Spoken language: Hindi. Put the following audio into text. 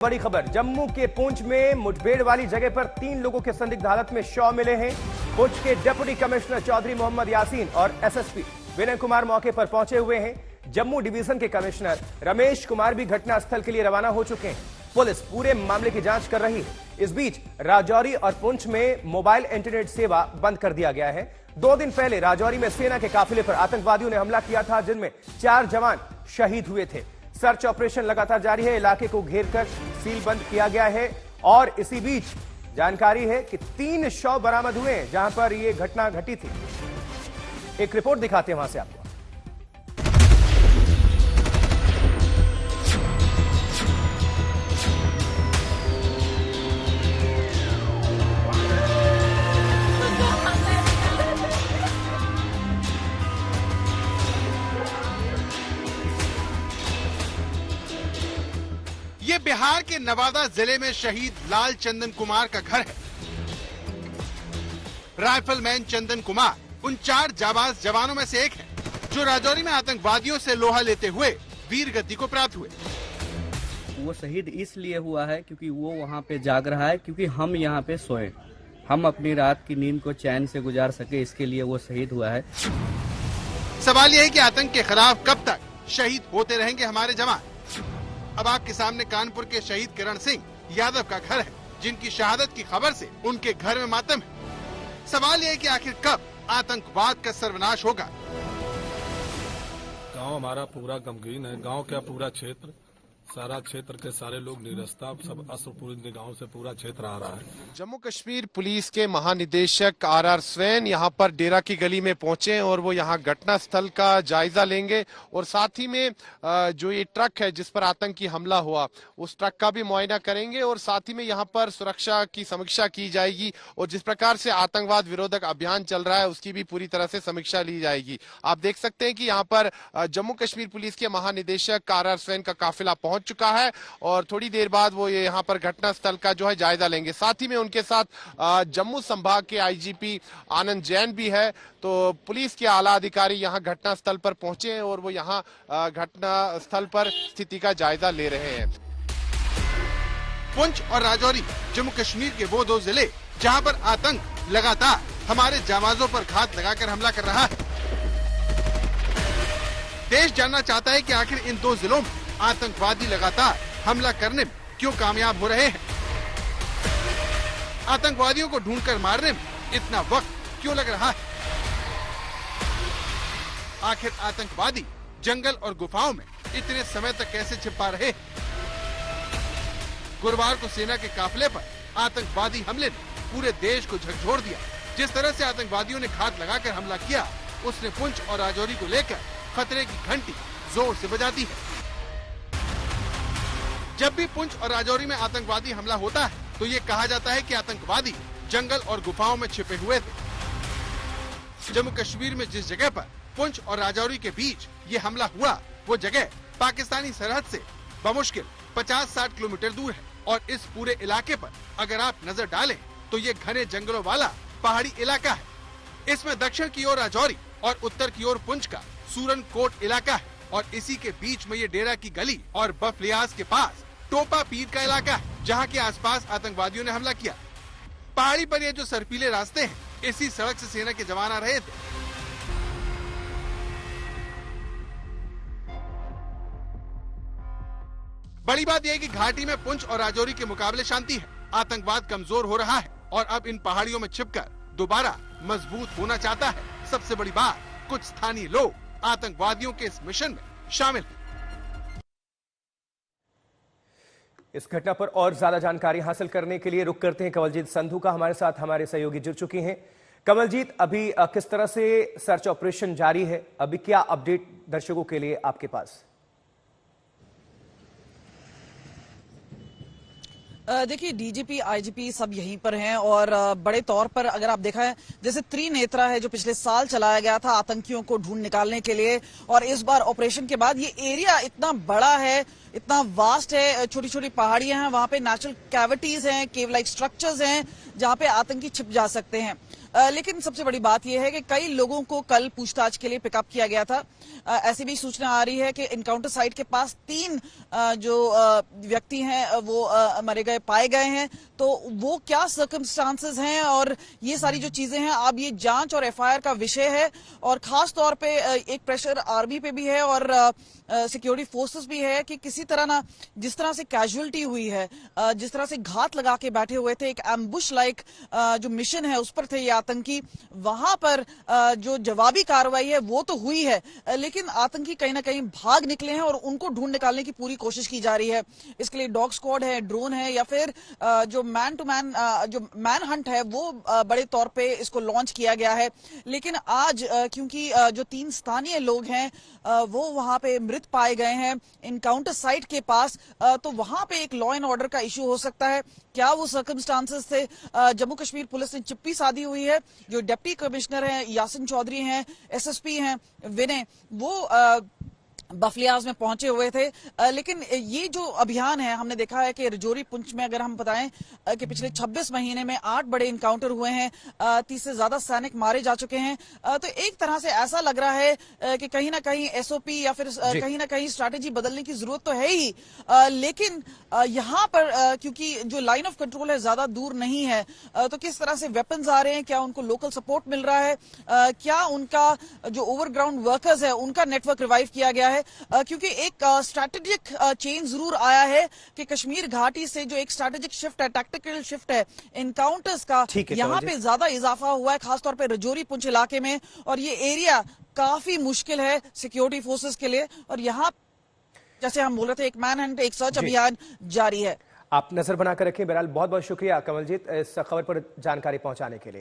बड़ी खबर, जम्मू के पुंछ में मुठभेड़ वाली जगह पर 3 लोगों के संदिग्ध हालत में शव मिले हैं। पुंछ के डिप्टी कमिश्नर चौधरी मोहम्मद यासीन और एसएसपी विनय कुमार मौके पर पहुंचे हुए हैं। जम्मू डिवीजन के कमिश्नर रमेश कुमार भी घटनास्थल के लिए रवाना हो चुके हैं। पुलिस पूरे मामले की जांच कर रही है। इस बीच राजौरी और पुंछ में मोबाइल इंटरनेट सेवा बंद कर दिया गया है। 2 दिन पहले राजौरी में सेना के काफिले पर आतंकवादियों ने हमला किया था, जिनमें 4 जवान शहीद हुए थे। सर्च ऑपरेशन लगातार जारी है। इलाके को घेरकर सील बंद किया गया है और इसी बीच जानकारी है कि 3 शव बरामद हुए हैं जहां पर यह घटना घटी थी। एक रिपोर्ट दिखाते हैं वहां से आपको। ये बिहार के नवादा जिले में शहीद लाल चंदन कुमार का घर है। राइफलमैन चंदन कुमार उन 4 जाबाज जवानों में से एक है जो राजौरी में आतंकवादियों से लोहा लेते हुए वीर गति को प्राप्त हुए। वो शहीद इसलिए हुआ है क्योंकि वो वहाँ पे जाग रहा है, क्योंकि हम यहाँ पे सोए, हम अपनी रात की नींद को चैन से गुजार सके, इसके लिए वो शहीद हुआ है। सवाल यह है कि आतंक के खिलाफ कब तक शहीद होते रहेंगे हमारे जवान। अब आपके सामने कानपुर के शहीद किरण सिंह यादव का घर है, जिनकी शहादत की खबर से उनके घर में मातम है। सवाल यह है कि आखिर कब आतंकवाद का सर्वनाश होगा। गांव हमारा पूरा गमगीन है। गांव का पूरा क्षेत्र, सारा क्षेत्र के सारे लोग निरस्ता, सब असरपुर गांव से पूरा क्षेत्र आ रहा है। जम्मू कश्मीर पुलिस के महानिदेशक आर स्वैन यहाँ पर डेरा की गली में पहुंचे और वो यहाँ घटना स्थल का जायजा लेंगे और साथ ही में जो ये ट्रक है जिस पर आतंकी हमला हुआ, उस ट्रक का भी मुआयना करेंगे और साथ ही में यहाँ पर सुरक्षा की समीक्षा की जाएगी और जिस प्रकार से आतंकवाद विरोधक अभियान चल रहा है उसकी भी पूरी तरह से समीक्षा ली जाएगी। आप देख सकते हैं कि यहाँ पर जम्मू कश्मीर पुलिस के महानिदेशक आर स्वैन का काफिला पहुंच चुका है और थोड़ी देर बाद वो ये यहाँ पर घटना स्थल का जो है जायजा लेंगे। साथ ही में उनके साथ जम्मू संभाग के आईजीपी आनंद जैन भी है। तो पुलिस के आला अधिकारी यहाँ घटना स्थल पर पहुंचे हैं और वो यहाँ घटना स्थल पर स्थिति का जायजा ले रहे हैं। पुंछ और राजौरी जम्मू कश्मीर के वो 2 जिले जहाँ पर आतंक लगातार हमारे जाबाजों पर घात लगाकर हमला कर रहा है। देश जानना चाहता है कि आखिर इन 2 जिलों में आतंकवादी लगातार हमला करने में क्यों कामयाब हो रहे हैं। आतंकवादियों को ढूंढकर मारने में इतना वक्त क्यों लग रहा है। आखिर आतंकवादी जंगल और गुफाओं में इतने समय तक कैसे छिपा रहे। गुरुवार को सेना के काफिले पर आतंकवादी हमले ने पूरे देश को झकझोर दिया। जिस तरह से आतंकवादियों ने घात लगाकर हमला किया, उसने पुंछ और राजौरी को लेकर खतरे की घंटी जोर से बजाती है। जब भी पुंछ और राजौरी में आतंकवादी हमला होता है तो ये कहा जाता है कि आतंकवादी जंगल और गुफाओं में छिपे हुए थे। जम्मू कश्मीर में जिस जगह पर पुंछ और राजौरी के बीच ये हमला हुआ, वो जगह पाकिस्तानी सरहद से बमुश्किल 50-60 किलोमीटर दूर है और इस पूरे इलाके पर अगर आप नजर डालें तो ये घने जंगलों वाला पहाड़ी इलाका है। इसमें दक्षिण की ओर राजौरी और उत्तर की ओर पुंछ का सूरन कोट इलाका है और इसी के बीच में ये डेरा की गली और बफलियाज के पास टोपा पीर का इलाका है, जहाँ के आसपास आतंकवादियों ने हमला किया। पहाड़ी पर ये जो सर्पीले रास्ते हैं, इसी सड़क से सेना के जवान आ रहे थे। बड़ी बात यह है कि घाटी में पुंछ और राजौरी के मुकाबले शांति है। आतंकवाद कमजोर हो रहा है और अब इन पहाड़ियों में छिपकर दोबारा मजबूत होना चाहता है। सबसे बड़ी बात, कुछ स्थानीय लोग आतंकवादियों के इस मिशन में शामिल हैं। इस घटना पर और ज्यादा जानकारी हासिल करने के लिए रुक करते हैं कमलजीत संधू का। हमारे साथ हमारे सहयोगी जुड़ चुके हैं। कमलजीत, अभी किस तरह से सर्च ऑपरेशन जारी है, अभी क्या अपडेट दर्शकों के लिए आपके पास? देखिए, डीजीपी आईजीपी सब यहीं पर हैं और बड़े तौर पर अगर आप देखा है, जैसे त्रिनेत्रा है जो पिछले साल चलाया गया था आतंकियों को ढूंढ निकालने के लिए, और इस बार ऑपरेशन के बाद ये एरिया इतना बड़ा है, इतना वास्ट है, छोटी छोटी पहाड़ियां हैं, वहां पे नेचुरल कैविटीज हैं, केव लाइक स्ट्रक्चर्स हैं जहां पे आतंकी छिप जा सकते हैं। लेकिन सबसे बड़ी बात यह है कि कई लोगों को कल पूछताछ के लिए पिकअप किया गया था। ऐसी भी सूचना आ रही है कि इनकाउंटर साइट के पास 3 जो व्यक्ति हैं वो मारे गए पाए गए हैं। तो वो क्या सर्कमस्टांसेस हैं और ये सारी जो चीजें हैं, अब ये जांच और एफआईआर का विषय है। और खास तौर पे एक प्रेशर आर्मी पे भी है और सिक्योरिटी फोर्सेस भी है कि किसी तरह ना, जिस तरह से कैजुअलिटी हुई है, जिस तरह से घात लगा के बैठे हुए थे, एक एम्बुश लाइक जो मिशन है उस पर थे ये आतंकी, वहां पर जो जवाबी कार्रवाई है वो तो हुई है, लेकिन आतंकी कहीं ना कहीं भाग निकले हैं और उनको ढूंढ निकालने की पूरी कोशिश की जा रही है। इसके लिए डॉग स्क्वाड है, ड्रोन है, या फिर जो मैन टू मैन जो मैन हंट है वो बड़े तौर पे इसको लॉन्च किया गया है। लेकिन आज क्योंकि जो 3 स्थानीय लोग हैं वो वहां पे मृत पाए गए हैं इनकाउंटर साइट के पास, तो वहां पे एक लॉ एंड ऑर्डर का इश्यू हो सकता है। क्या वो सर्कमस्टांसेस थे? जम्मू कश्मीर पुलिस ने चिप्पी साधी हुई है। जो डिप्टी कमिश्नर हैं यासिन चौधरी हैं, एसएसपी हैं विनय, वो बफलियाज में पहुंचे हुए थे। लेकिन ये जो अभियान है, हमने देखा है कि रजौरी पुंछ में अगर हम बताएं कि पिछले 26 महीने में 8 बड़े इनकाउंटर हुए हैं, 30 से ज्यादा सैनिक मारे जा चुके हैं। तो एक तरह से ऐसा लग रहा है कि कहीं ना कहीं एसओपी या फिर कहीं ना कहीं स्ट्रैटेजी बदलने की जरूरत तो है ही। लेकिन यहाँ पर क्योंकि जो लाइन ऑफ कंट्रोल है ज्यादा दूर नहीं है, तो किस तरह से वेपन्स आ रहे हैं, क्या उनको लोकल सपोर्ट मिल रहा है, क्या उनका जो ओवरग्राउंड वर्कर्स है उनका नेटवर्क रिवाइव किया गया है। क्योंकि एक स्ट्रैटेजिक चेंज जरूर आया है कि कश्मीर घाटी से जो एक स्ट्रैटेजिक शिफ्ट है, टैक्टिकल शिफ्ट है इनकाउंटर्स का, यहाँ पे ज्यादा इजाफा हुआ है, खासतौर पे रजौरी पुंछ इलाके में। और ये एरिया काफी मुश्किल है सिक्योरिटी फोर्सेस के लिए। और यहाँ जैसे हम बोल रहे थे, एक मैन हंट, एक सर्च अभियान जारी है। आप नजर बनाकर रखें। बहरहाल बहुत बहुत शुक्रिया कमलजीत इस खबर पर जानकारी पहुंचाने के लिए।